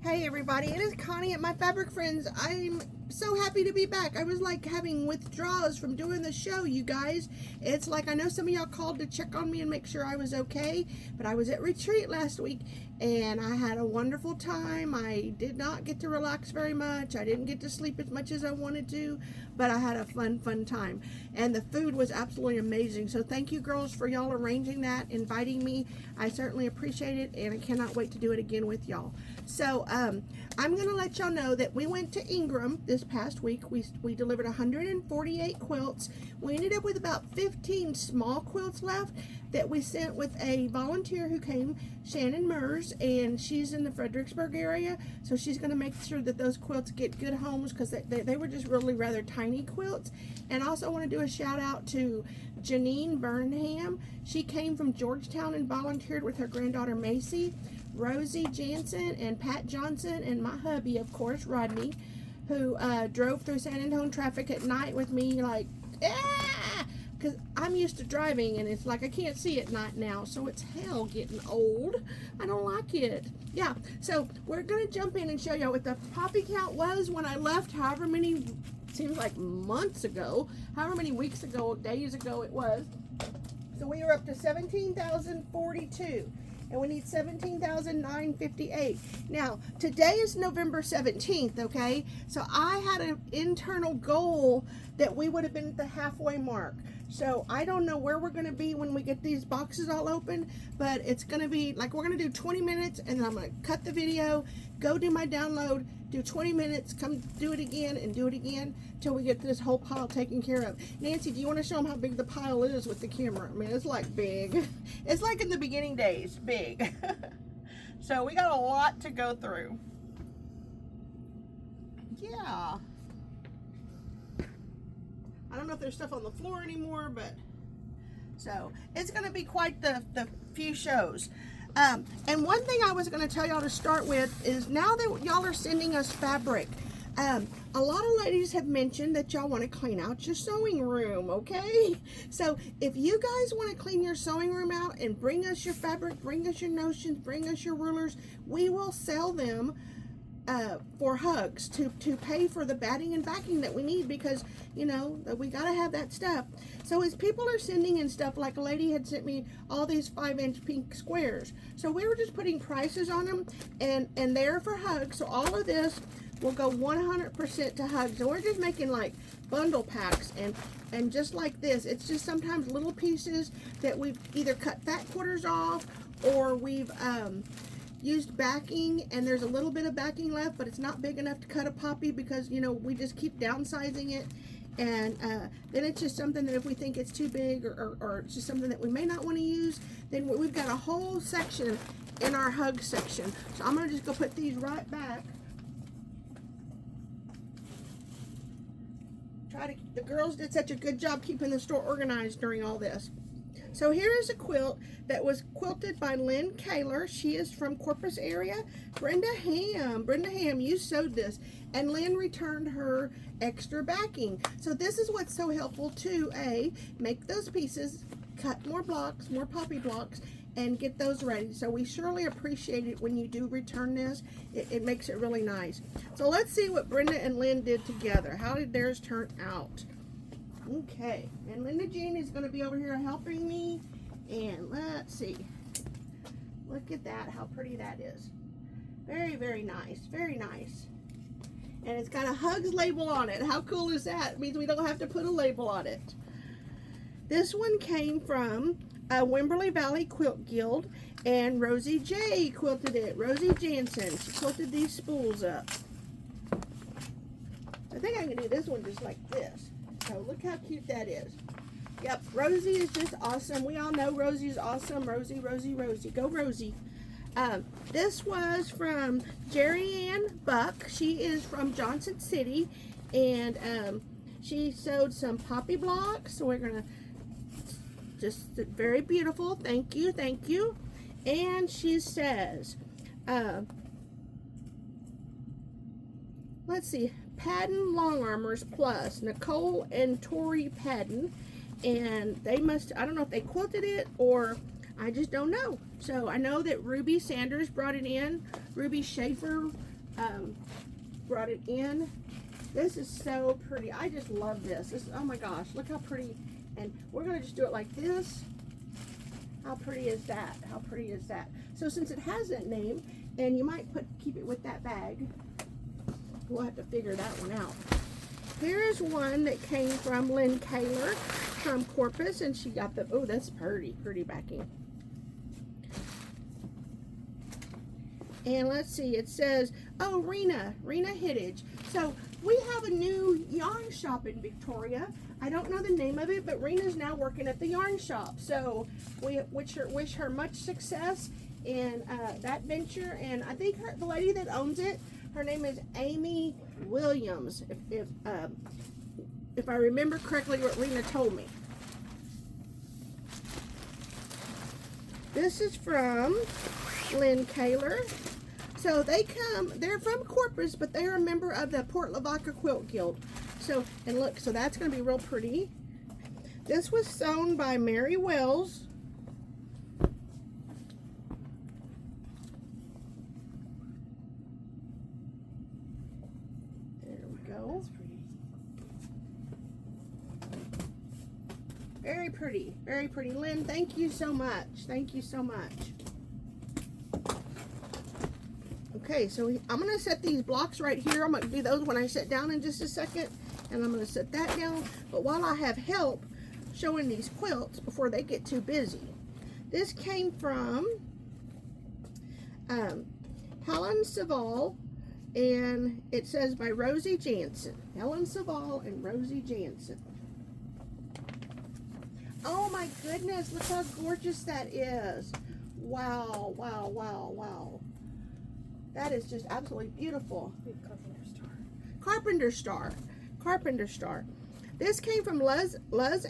Hey everybody, it is Connie at My Fabric Friends. I'm so happy to be back. I was like having withdrawals from doing the show, you guys. It's like I know some of y'all called to check on me and make sure I was okay, but I was at retreat last week and I had a wonderful time. I did not get to relax very much. I didn't get to sleep as much as I wanted to, but I had a fun time. And the food was absolutely amazing. So thank you girls for y'all arranging that, inviting me. I certainly appreciate it and I cannot wait to do it again with y'all. So I'm going to let y'all know that we went to Ingram this past week. We delivered 148 quilts. We ended up with about 15 small quilts left that we sent with a volunteer who came, Shannon Mers, and she's in the Fredericksburg area. So she's going to make sure that those quilts get good homes because they were just really rather tiny quilts. And I also want to do a shout out to Janine Burnham. She came from Georgetown and volunteered with her granddaughter Macy. Rosie Jansen and Pat Johnson and my hubby, of course, Rodney, who drove through San Antonio traffic at night with me like, because I'm used to driving and it's like I can't see at night now, so it's hell getting old. I don't like it. Yeah, so we're going to jump in and show y'all what the poppy count was when I left, however many, seems like months ago, however many weeks ago, days ago it was. So we were up to 17,042. And we need 17,958. Now, today is November 17th, okay? So I had an internal goal that we would have been at the halfway mark. So I don't know where we're going to be when we get these boxes all open, but it's going to be, like, we're going to do 20 minutes, and then I'm going to cut the video, go do my download, do 20 minutes, come do it again, and do it again till we get this whole pile taken care of. Nancy, do you want to show them how big the pile is with the camera? I mean, it's like big. It's like in the beginning days, big. So we got a lot to go through. Yeah. I don't know if there's stuff on the floor anymore, but so it's going to be quite the few shows. And one thing I was going to tell y'all to start with is now that y'all are sending us fabric, a lot of ladies have mentioned that y'all want to clean out your sewing room, okay? So if you guys want to clean your sewing room out and bring us your fabric, bring us your notions, bring us your rulers, we will sell them for HUGS to pay for the batting and backing that we need because, you know, we got to have that stuff. So as people are sending in stuff, like a lady had sent me all these 5-inch pink squares. So we were just putting prices on them and they're for HUGS. So all of this will go 100% to HUGS. And we're just making like bundle packs and just like this, it's just sometimes little pieces that we've either cut fat quarters off or we've used backing, and there's a little bit of backing left, but it's not big enough to cut a poppy because, you know, we just keep downsizing it. And then it's just something that if we think it's too big or it's just something that we may not want to use, then we've got a whole section in our HUG section. So I'm going to just go put these right back. The girls did such a good job keeping the store organized during all this. So here is a quilt that was quilted by Lynn Kaler. She is from Corpus area. Brenda Ham, you sewed this. And Lynn returned her extra backing. So this is what's so helpful to make those pieces, cut more blocks, more poppy blocks, and get those ready. So we surely appreciate it when you do return this. It makes it really nice. So let's see what Brenda and Lynn did together. How did theirs turn out? Okay, and Linda Jean is going to be over here helping me, and let's see. Look at that, how pretty that is. Very nice, very nice. And it's got a HUGS label on it. How cool is that? It means we don't have to put a label on it. This one came from Wimberley Valley Quilt Guild, and Rosie J quilted it. Rosie Jansen, she quilted these spools up. I think I can do this one just like this. So look how cute that is. Yep, Rosie is just awesome. We all know Rosie's awesome. Rosie. Go Rosie. This was from Jerry Ann Buck. She is from Johnson City. And she sewed some poppy blocks. So we're going to just very beautiful. Thank you. And she says, let's see. Padden Long Armors Plus, Nicole and Tori Padden, and they must, I don't know if they quilted it or I just don't know. So I know that Ruby Sanders brought it in Ruby Schaefer brought it in. This is so pretty. I just love this. Oh my gosh, look how pretty. And we're going to just do it like this. How pretty is that? How pretty is that? So since it has that name, and you might keep it with that bag, we'll have to figure that one out. Here's one that came from Lynn Kaler from Corpus, and she got the, oh, that's pretty backing. And let's see, it says, oh, Rena Hittage. So we have a new yarn shop in Victoria. I don't know the name of it, but Rena's now working at the yarn shop. So we wish her much success in that venture. And I think the lady that owns it, her name is Amy Williams, if I remember correctly what Rena told me. This is from Lynn Kaler. So they're from Corpus, but they're a member of the Port Lavaca Quilt Guild. So, and look, so that's going to be real pretty. This was sewn by Mary Wells. There we go. That's pretty. Very pretty, very pretty. Lynn, thank you so much. Thank you so much. Okay, so I'm going to set these blocks right here. I'm going to do those when I sit down in just a second. And I'm going to set that down. But while I have help showing these quilts before they get too busy. This came from Helen Savall. And it says by Rosie Jansen. Helen Savall and Rosie Jansen. Oh my goodness, look how gorgeous that is. Wow, wow, wow, wow. That is just absolutely beautiful. Carpenter Star. Carpenter Star. Carpenter Star. This came from Luz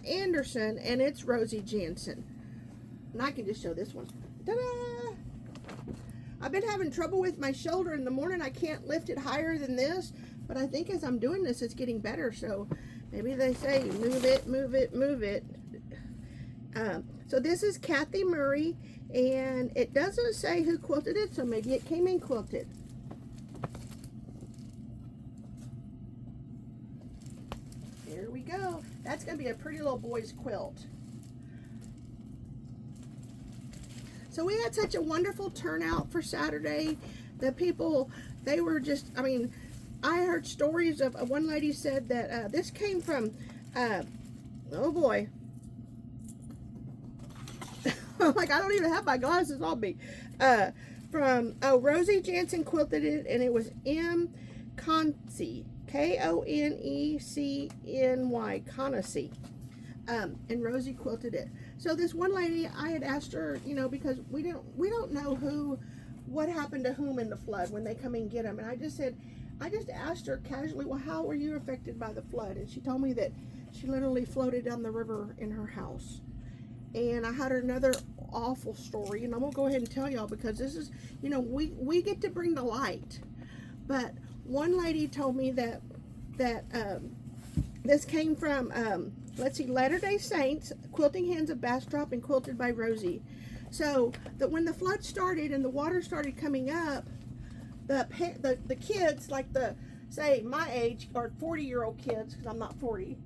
Anderson, and it's Rosie Jansen. And I can just show this one. Ta-da! I've been having trouble with my shoulder in the morning. I can't lift it higher than this, but I think as I'm doing this, it's getting better. So maybe they say, move it, move it, move it. So this is Kathy Murray, and it doesn't say who quilted it, so maybe it came in quilted. There we go. That's going to be a pretty little boy's quilt. So we had such a wonderful turnout for Saturday. The people, they were just, I mean, I heard stories of, one lady said that this came from, oh boy, like I don't even have my glasses on me. From Rosie Jansen quilted it, and it was M. Concy, Konecny, Concy, and Rosie quilted it. So this one lady, I had asked her, you know, because we don't know what happened to whom in the flood when they come and get them, and I just asked her casually, well, how were you affected by the flood? And she told me that she literally floated down the river in her house. And I had another awful story, and I'm gonna go ahead and tell y'all because this is, you know, we get to bring the light. But one lady told me that this came from let's see, Latter-day Saints, Quilting Hands of Bastrop, and quilted by Rosie. So that when the flood started and the water started coming up, the kids, like say my age or 40-year-old kids, because I'm not 40.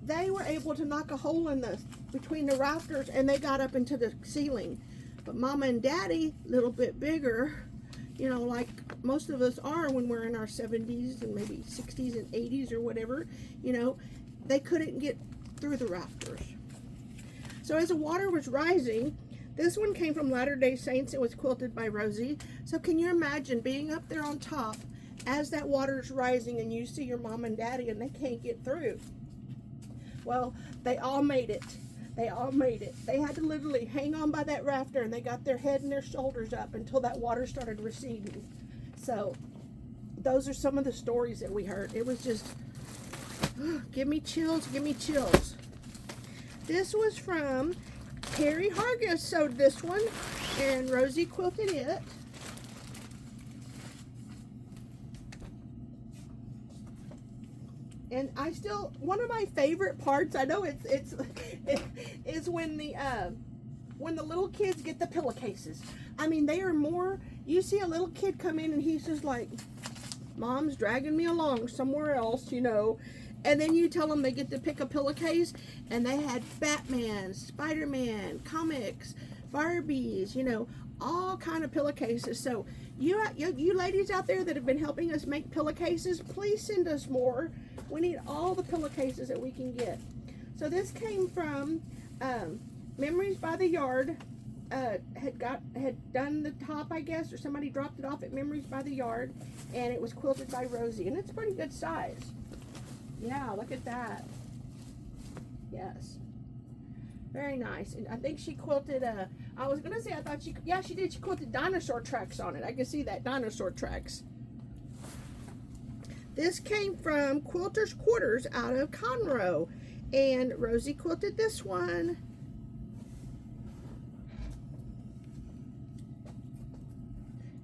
They were able to knock a hole in between the rafters, and they got up into the ceiling. But Mama and Daddy, a little bit bigger, you know, like most of us are when we're in our 70s and maybe 60s and 80s or whatever, you know, they couldn't get through the rafters. So as the water was rising, this one came from Latter-day Saints. It was quilted by Rosie. So can you imagine being up there on top as that water's rising and you see your mom and daddy and they can't get through? Well, they all made it. They all made it. They had to literally hang on by that rafter, and they got their head and their shoulders up until that water started receding. So those are some of the stories that we heard. It was just, give me chills, give me chills. This was from Terry Hargis sewed this one, and Rosie quilted it. And I still, one of my favorite parts, I know is when the little kids get the pillowcases. I mean, they are more, you see a little kid come in and he's just like, Mom's dragging me along somewhere else, you know. And then you tell them they get to pick a pillowcase, and they had Batman, Spider-Man, comics, Barbies, you know, all kind of pillowcases. So you ladies out there that have been helping us make pillowcases, please send us more. We need all the pillowcases that we can get. So this came from Memories by the Yard. Had done the top, I guess, or somebody dropped it off at Memories by the Yard, and it was quilted by Rosie, and it's pretty good size. Yeah, look at that. Yes, very nice. And I think she quilted I was gonna say, I thought she did. She quilted dinosaur tracks on it. I can see that, dinosaur tracks. This came from Quilter's Quarters out of Conroe, and Rosie quilted this one.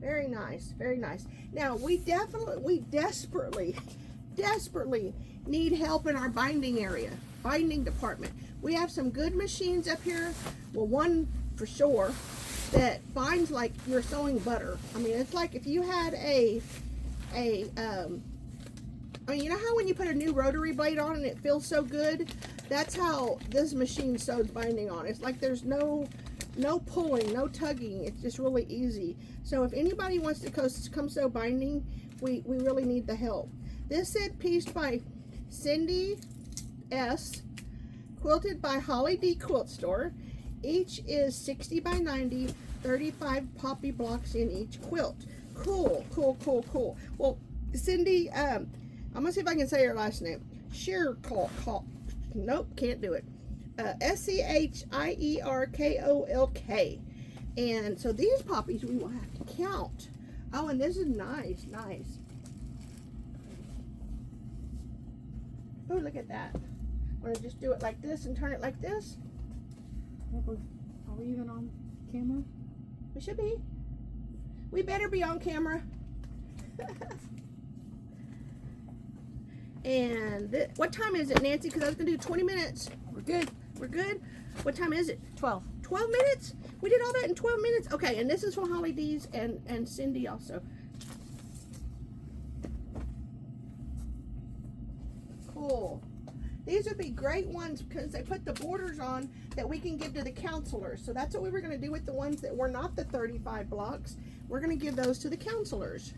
Very nice, very nice. Now, we desperately need help in our binding area, binding department. We have some good machines up here. Well, one for sure that binds like you're sewing butter. I mean, it's like if you had I mean, you know how when you put a new rotary blade on and it feels so good? That's how this machine sews binding on. It's like there's no pulling, no tugging. It's just really easy. So if anybody wants to come sew binding, we really need the help. This said pieced by Cindy S, quilted by Holly D Quilt Store. Each is 60 by 90, 35 poppy blocks in each quilt. Cool, cool, cool, cool. Well, Cindy, I'm gonna see if I can say her last name. Nope, can't do it. Schierkolk. And so these poppies we will have to count. Oh, and this is nice, nice. Oh, look at that. I'm gonna just do it like this and turn it like this. Are we even on camera? We should be. We better be on camera. And what time is it, Nancy? Because I was gonna do 20 minutes. We're good. We're good. What time is it? 12. 12 minutes? We did all that in 12 minutes? Okay, and this is from Holly D's and Cindy also. Cool. These would be great ones because they put the borders on that we can give to the counselors. So that's what we were going to do with the ones that were not the 35 blocks. We're going to give those to the counselors.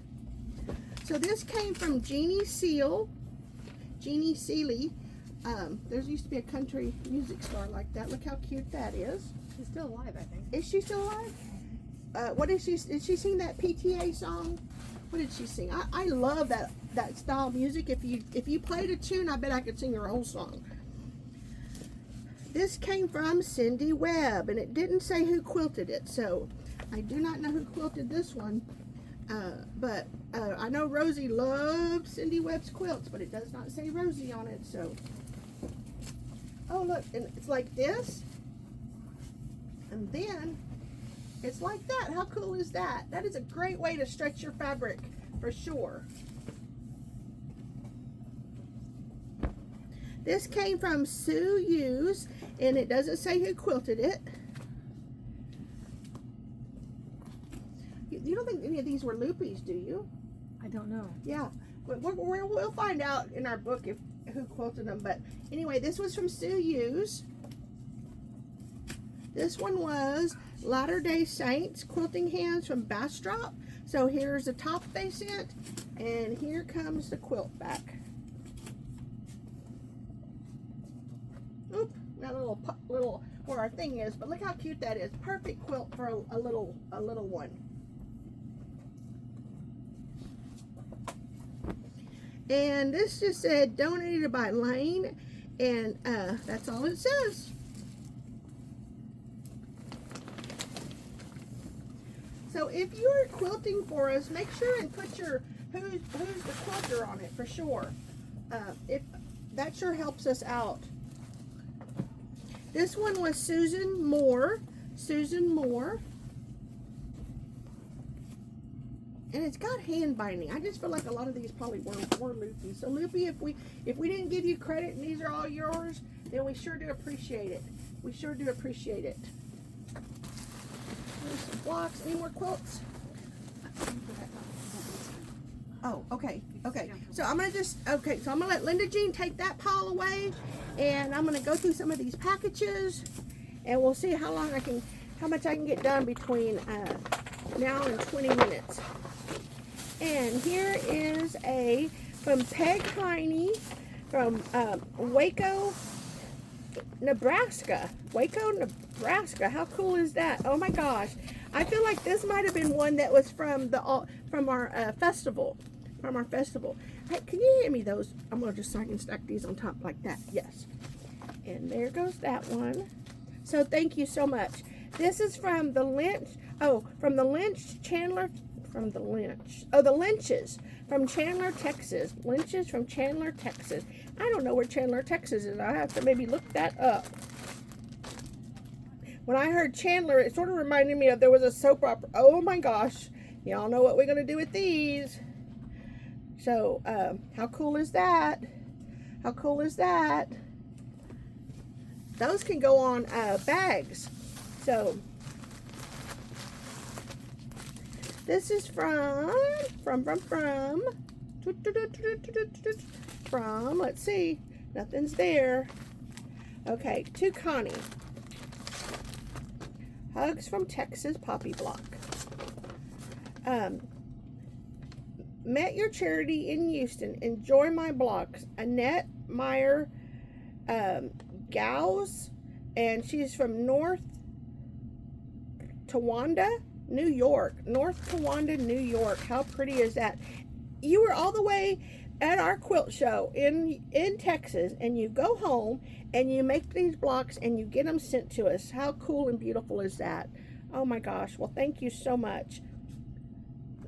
So this came from Jeannie Seeley. There used to be a country music star like that. Look how cute that is. She's still alive, I think. Is she still alive? What did she sing that PTA song? What did she sing? I love that style of music. If you played a tune, I bet I could sing her whole song. This came from Cindy Webb, and it didn't say who quilted it, so I do not know who quilted this one. But I know Rosie loves Cindy Webb's quilts, but it does not say Rosie on it, so. Oh, look, and it's like this. And then it's like that. How cool is that? That is a great way to stretch your fabric for sure. This came from Sue Hughes, and it doesn't say who quilted it. You don't think any of these were loopies, do you? I don't know. Yeah, but we'll find out in our book who quilted them. But anyway, this was from Sue Hughes. This one was Latter-day Saints Quilting Hands from Bastrop. So here's the top they sent, and here comes the quilt back. Oop, that little where our thing is, but look how cute that is. Perfect quilt for a little one. And this just said donated by Lane, and that's all it says. So if you're quilting for us, make sure and put your who's the quilter on it for sure. If that sure helps us out. This one was Susan Moore. And it's got hand binding. I just feel like a lot of these probably were loopy. So Loopy, if we didn't give you credit and these are all yours, then we sure do appreciate it. We sure do appreciate it. some blocks. Any more quilts? Oh, okay, okay. So I'm gonna so I'm gonna let Linda Jean take that pile away, and I'm gonna go through some of these packages, and we'll see how much I can get done between now and 20 minutes. And here is from Peg Heine from Waco, Nebraska. Waco, Nebraska. How cool is that? Oh my gosh. I feel like this might have been one that was from our festival. From our festival. Hey, can you hand me those? I'm going to just so I can stack these on top like that. Yes. And there goes that one. So thank you so much. This is from the Lynch. Oh, from the Lynch Chandler. From the Lynch. Oh, the Lynches from Chandler, Texas. Lynches from Chandler, Texas. I don't know where Chandler, Texas is. I have to maybe look that up. When I heard Chandler, it sort of reminded me of there was a soap opera. Oh my gosh. Y'all know what we're going to do with these. So, how cool is that? How cool is that? Those can go on bags. So, this is from, let's see, nothing's there. Okay, to Connie. Hugs from Texas Poppy Block. Met your charity in Houston. Enjoy my blocks. Annette Meyer Gauss, and she's from North Towanda, New York. North Towanda, New York. How pretty is that? You were all the way at our quilt show in Texas, and you go home and you make these blocks and you get them sent to us. How cool and beautiful is that? Oh my gosh. Well, thank you so much.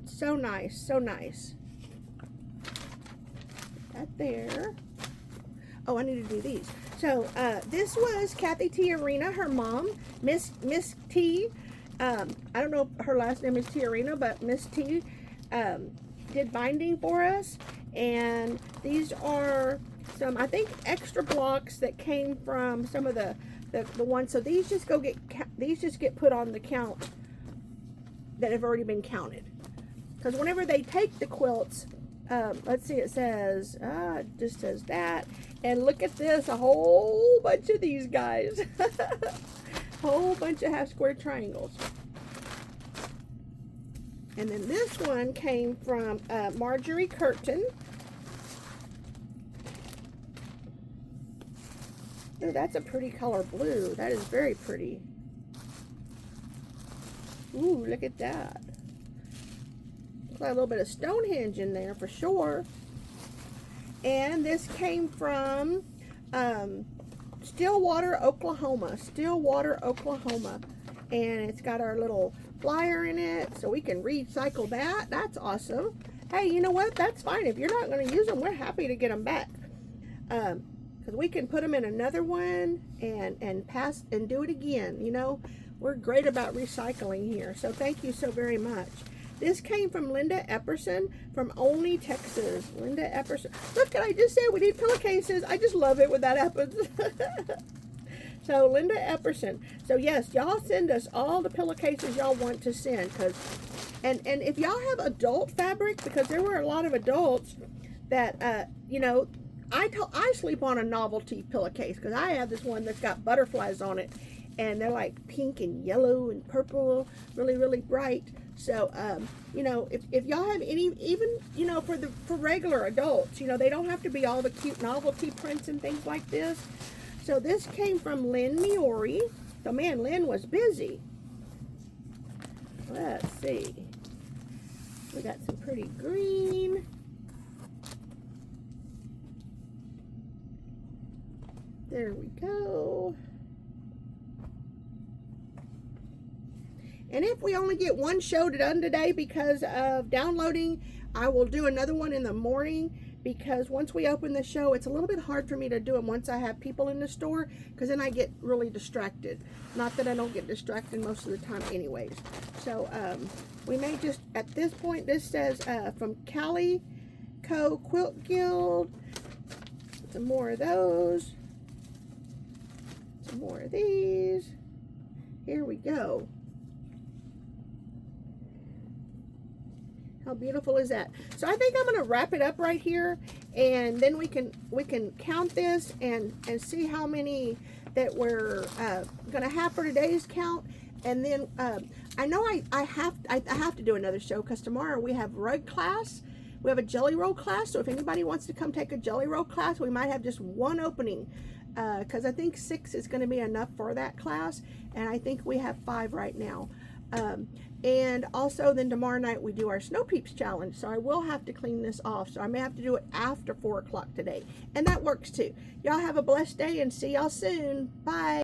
So nice, so nice. That there. Oh, I need to do these. So this was Kathy T. Arena, her mom, Miss T. I don't know if her last name is T. Arena, but Miss T did binding for us, and these are some, I think, extra blocks that came from some of the ones. So these just get put on the count that have already been counted. Because whenever they take the quilts, let's see, it says, it just says that. And look at this, a whole bunch of these guys. Whole bunch of half square triangles. And then this one came from Marjorie Curtin. Ooh, that's a pretty color blue. That is very pretty. Ooh, look at that. Got a little bit of Stonehenge in there for sure. And this came from Stillwater, Oklahoma. Stillwater, Oklahoma. And it's got our little flyer in it, so we can recycle that. That's awesome. Hey, you know what? That's fine. If you're not going to use them, we're happy to get them back. Because we can put them in another one and pass and do it again. You know, we're great about recycling here. So thank you so very much. This came from Linda Epperson from Olney, Texas. Linda Epperson. Look, I just said we need pillowcases. I just love it when that happens. So, Linda Epperson. So, yes, y'all send us all the pillowcases y'all want to send. And if y'all have adult fabric, because there were a lot of adults that, you know, I sleep on a novelty pillowcase because I have this one that's got butterflies on it. And they're like pink and yellow and purple, really, really bright. So, you know, if y'all have any, even, you know, for regular adults, you know, they don't have to be all the cute novelty prints and things like this. So this came from Lynn Miori. So, man, Lynn was busy. Let's see. We got some pretty green. There we go. And if we only get one show done today because of downloading, I will do another one in the morning, because once we open the show, it's a little bit hard for me to do them once I have people in the store, because then I get really distracted. Not that I don't get distracted most of the time anyways. So we may just, at this point, this says from Calico Quilt Guild. Some more of those. Some more of these. Here we go. How beautiful is that? So I think I'm gonna wrap it up right here, and then we can count this and see how many that we're gonna have for today's count. And then I know I have to do another show because tomorrow we have rug class. We have a jelly roll class. So if anybody wants to come take a jelly roll class, we might have just one opening because I think 6 is going to be enough for that class, and I think we have 5 right now. And also then tomorrow night we do our Snow Peeps challenge, so I will have to clean this off, so I may have to do it after 4 o'clock today, and that works too. Y'all have a blessed day and see y'all soon. Bye.